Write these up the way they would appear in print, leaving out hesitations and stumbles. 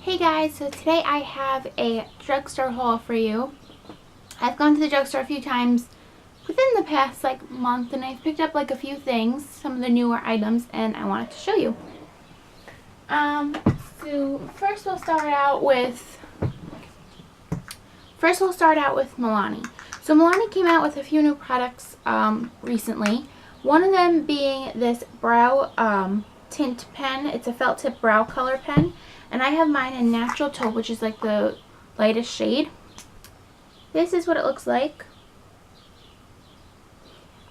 Hey guys, so today I have a drugstore haul for you. I've gone to the drugstore a few times within the past month, and I've picked up a few things, some of the newer items, and I wanted to show you. So first we'll start out with Milani. So Milani came out with a few new products recently. One of them being this brow tint pen. It's a felt tip brow color pen. And I have mine in Natural Taupe, which is the lightest shade. This is what it looks like.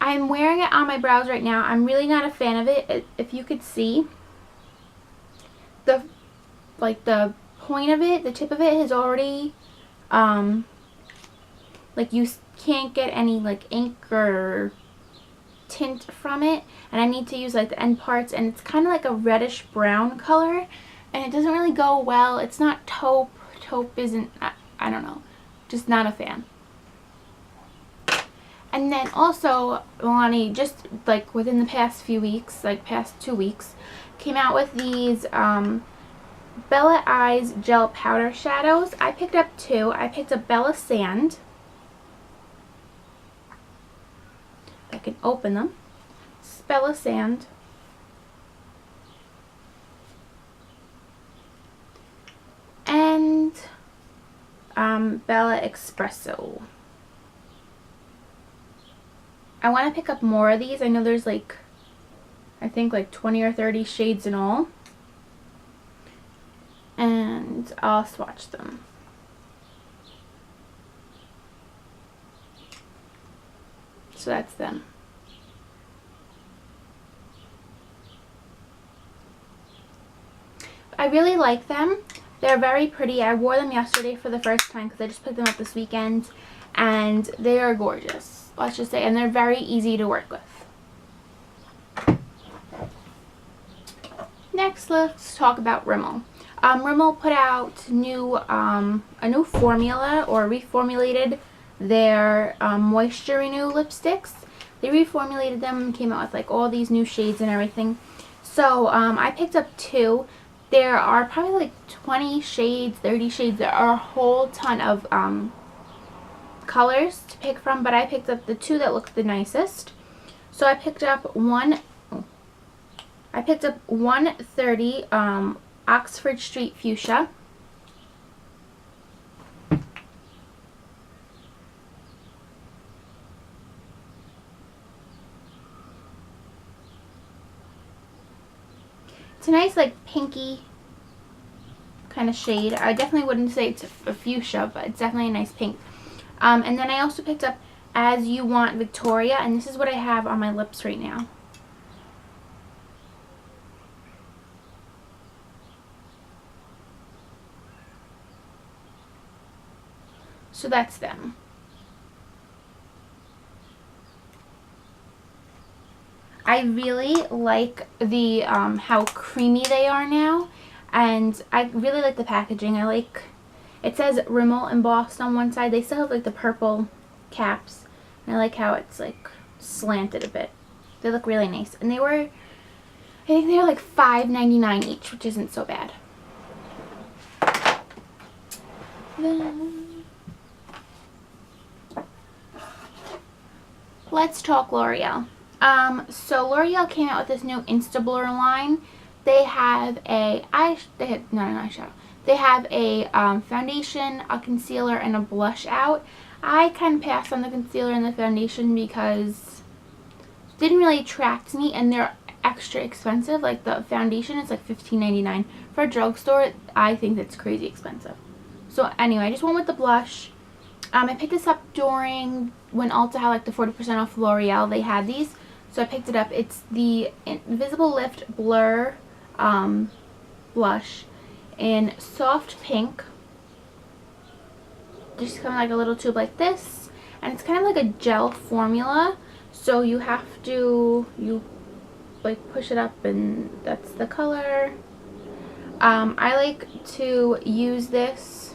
I'm wearing it on my brows right now. I'm really not a fan of it. If you could see, the point of it, the tip of it is already, you can't get any ink or tint from it. And I need to use the end parts, and it's kind of like a reddish brown color. And it doesn't really go well. It's not taupe. Taupe isn't, I don't know. Just not a fan. And then also, Milani, just within the past few weeks, past 2 weeks, came out with these Bella Eyes Gel Powder Shadows. I picked up two. I picked up Bella Sand. I can open them. It's Bella Sand. And Bella Espresso. I want to pick up more of these. I know there's I think 20 or 30 shades in all. And I'll swatch them. So that's them. I really like them. They're very pretty. I wore them yesterday for the first time because I just picked them up this weekend, and they are gorgeous, let's just say, and they're very easy to work with. Next, let's talk about Rimmel. Rimmel put out a new formula, or reformulated their Moisture Renew lipsticks. They reformulated them and came out with all these new shades and everything. So I picked up two. There are probably 20 shades, 30 shades. There are a whole ton of colors to pick from, but I picked up the two that look the nicest. So I picked up 130 Oxford Street Fuchsia. It's a nice pinky kind of shade. I definitely wouldn't say it's a fuchsia, but it's definitely a nice pink. And then I also picked up As You Want Victoria, and this is what I have on my lips right now. So that's them. I really like the how creamy they are now, and I really like the packaging. It says Rimmel embossed on one side. They still have the purple caps, and I like how it's slanted a bit. They look really nice, and I think they were $5.99 each, which isn't so bad. Then let's talk Loreal. So Loreal came out with this new Insta Blur line. They have a They have a foundation, a concealer, and a blush out. I kind of passed on the concealer and the foundation because it didn't really attract me, and they're extra expensive. The foundation is $15.99 for a drugstore. I think that's crazy expensive. So anyway, I just went with the blush. I picked this up when Ulta had the 40% off L'Oreal. They had these. So I picked it up. It's the Invisible Lift Blur blush in soft pink. Just kind of a little tube like this. And it's kind of a gel formula. So you have to, push it up, and that's the color. I like to use this.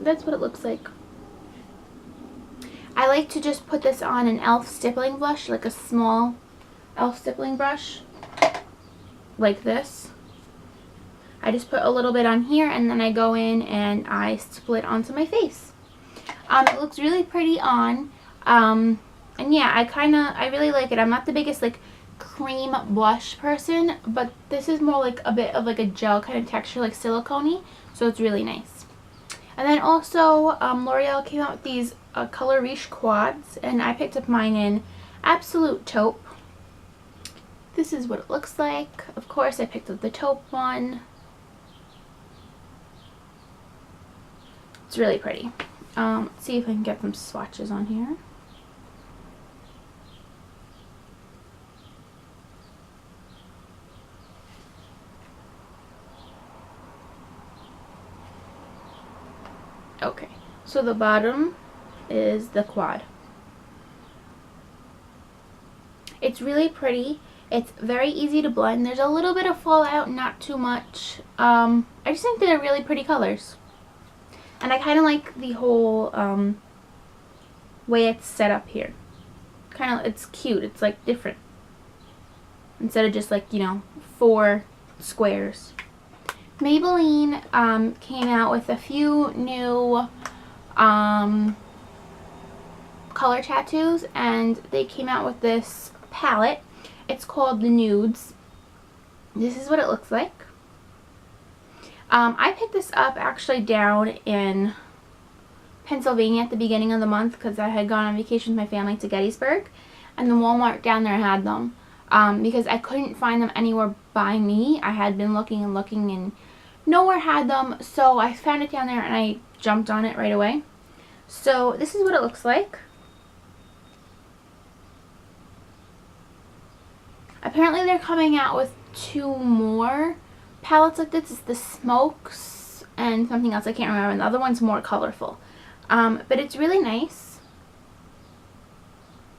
That's what it looks like. I like to just put this on an e.l.f. stippling brush, a small e.l.f. stippling brush. like this. I just put a little bit on here and then I go in and I split onto my face. It looks really pretty on. And yeah, I really like it. I'm not the biggest like cream blush person, but this is more like a bit of like a gel kind of texture, like silicone-y, so it's really nice. And then also L'Oreal came out with these Color Riche quads, and I picked up mine in Absolute Taupe. This is what it looks like. Of course I picked up the taupe one. It's really pretty. Let's see if I can get some swatches on here. Okay, so the bottom is the quad. It's really pretty. It's very easy to blend. There's a little bit of fallout, not too much. I just think they're really pretty colors. And I kind of like the whole way it's set up here. It's cute. It's like different. Instead of just like, you know, 4 squares. Maybelline came out with a few new color tattoos, and they came out with this palette. It's called the Nudes. This is what it looks like. I picked this up actually down in Pennsylvania at the beginning of the month because I had gone on vacation with my family to Gettysburg, and the Walmart down there had them because I couldn't find them anywhere by me. I had been looking and looking and nowhere had them, so I found it down there and I jumped on it right away. So this is what it looks like. Apparently they're coming out with 2 more palettes like this. It's the Smokes and something else I can't remember, and the other one's more colorful. But it's really nice.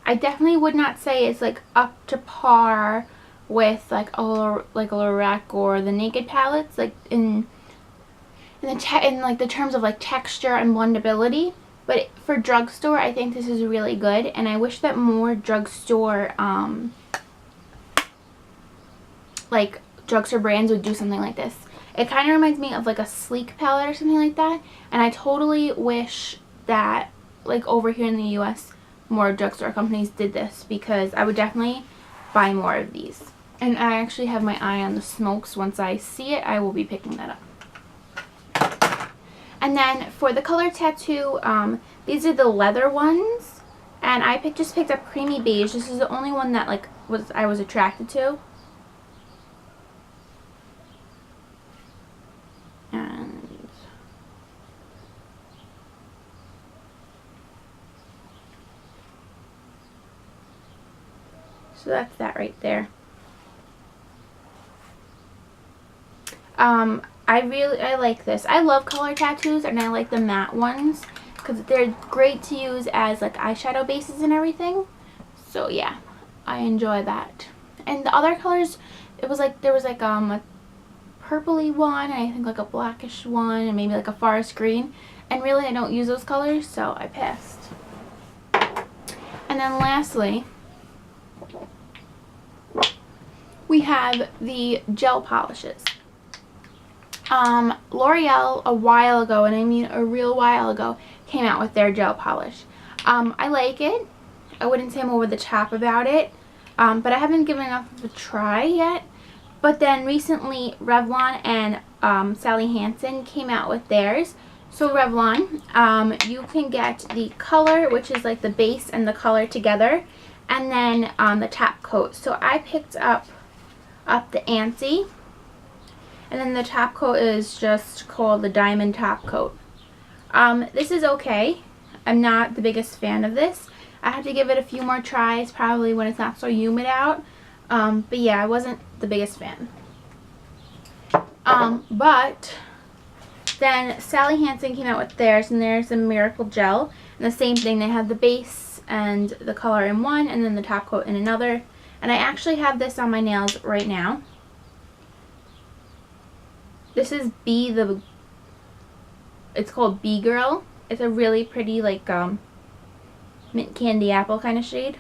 I definitely would not say it's like up to par with like a Loreal or the Naked palettes, like in the terms of like texture and blendability. But for Drugstore, I think this is really good, and I wish that more Drugstore drugstore brands would do something like this. It kind of reminds me of like a Sleek palette or something like that, and I totally wish that like over here in the US more drugstore companies did this, because I would definitely buy more of these. And I actually have my eye on the Smokes. Once I see it, I will be picking that up. And then for the color tattoo, these are the leather ones, and I just picked up Creamy Beige. This is the only one that like I was attracted to. And so that's that right there. I like this. I love color tattoos, and I like the matte ones because they're great to use as like eyeshadow bases and everything. So yeah, I enjoy that. And the other colors, there was like a purpley one, and I think like a blackish one, and maybe like a forest green, and really I don't use those colors, so I passed. And then lastly, we have the gel polishes. L'Oreal a while ago, and I mean a real while ago, came out with their gel polish. I like it. I wouldn't say I'm over the top about it, but I haven't given enough of a try yet. But then recently Revlon and Sally Hansen came out with theirs. So Revlon, you can get the color, which is like the base and the color together, and then the top coat. So I picked up the Antsy, and then the top coat is just called the Diamond Top Coat. This is okay. I'm not the biggest fan of this. I have to give it a few more tries, probably when it's not so humid out. But yeah, I wasn't the biggest fan. But then Sally Hansen came out with theirs, and there's a Miracle Gel. And the same thing, they had the base and the color in one, and then the top coat in another. And I actually have this on my nails right now. This is it's called Bee Girl. It's a really pretty like mint candy apple kind of shade.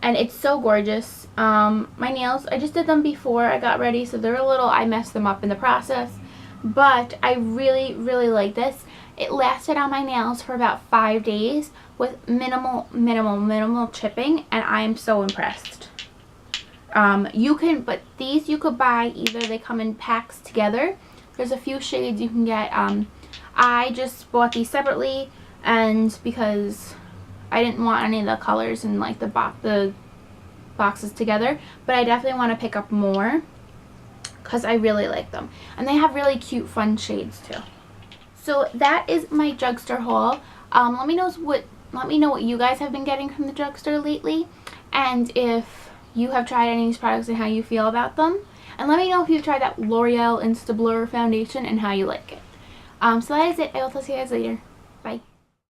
And it's so gorgeous. My nails, I just did them before I got ready, so they're a little, I messed them up in the process, but I really, really like this. It lasted on my nails for about 5 days with minimal chipping, and I am so impressed. But these you could buy either, they come in packs together. There's a few shades you can get. I just bought these separately, and because I didn't want any of the colors in like the boxes together, but I definitely want to pick up more because I really like them, and they have really cute fun shades too. So that is my drugstore haul. Let me know what you guys have been getting from the drugstore lately, and if you have tried any of these products and how you feel about them, and let me know if you've tried that L'Oreal Insta Blur foundation and how you like it. So that is it. I will talk to you guys later. Bye.